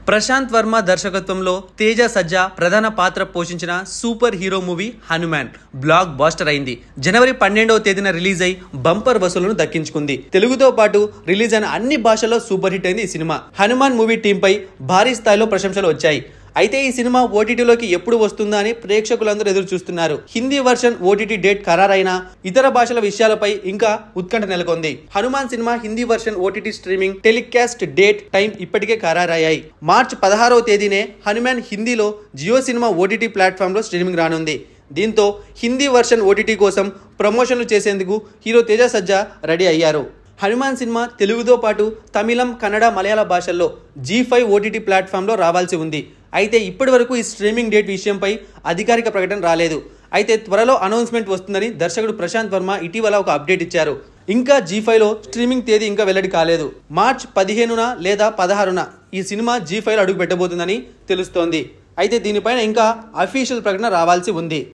ప్రశాంత్ వర్మ దర్శకత్వంలో తేజ సజ్జా ప్రధాన పాత్ర పోషించిన super hero movie Hanuman blockbuster అయింది. జనవరి 12వ తేదీన రిలీజ్ అయి బంపర్ వసూలును దక్కించుకుంది. తెలుగుతో పాటు రిలీజ్ అయిన అన్ని భాషల్లో సూపర్ హిట్ అయింది ఈ సినిమా. హనుమాన్ మూవీ టీం పై భారీ స్థాయిలో ప్రశంసలు వచ్చాయి. అయితే ఈ సినిమా ఓటీటీలోకి ఎప్పుడు వస్తుందా అని ప్రేక్షకులందరూ ఎదురు చూస్తున్నారు. హిందీ వర్షన్ ఓటీటీ డేట్ ఖరారైనా ఇతర భాషల విషయాలపై ఇంకా ఉత్కంఠ నెలకొంది. Hanuman cinema Hindi version OTT streaming telecast date time ఇప్పటికే ఖరారయ్యాయి. మార్చి 16వ తేదీనే హనుమాన్ హిందీలో జియో సినిమా ఓటీటీ ప్లాట్ఫామ్ లో స్ట్రీమింగ్ రానుంది. దీంతో హిందీ వర్షన్ ఓటీటీ కోసం ప్రమోషన్లు చేసేందుకు హీరో తేజ సజ్జా రెడీ అయ్యారు. హనుమాన్ సినిమా తెలుగుతో పాటు తమిళం, కన్నడ, మలయాళ భాషల్లో G5 ఓటీటీ ప్లాట్ఫామ్లో రావాల్సి ఉంది. అయితే ఇప్పటి వరకు ఈ స్ట్రీమింగ్ డేట్ విషయంపై అధికారిక ప్రకటన రాలేదు. అయితే త్వరలో అనౌన్స్మెంట్ వస్తుందని దర్శకుడు ప్రశాంత్ వర్మ ఇటీవల ఒక అప్డేట్ ఇచ్చారు. ఇంకా G5లో స్ట్రీమింగ్ తేదీ ఇంకా వెల్లడి కాలేదు. మార్చి 15న లేదా 16న ఈ సినిమా G5లో అడుగు పెట్టబోతుందని తెలుస్తోంది. అయితే దీనిపైన ఇంకా అఫీషియల్ ప్రకటన రావాల్సి ఉంది.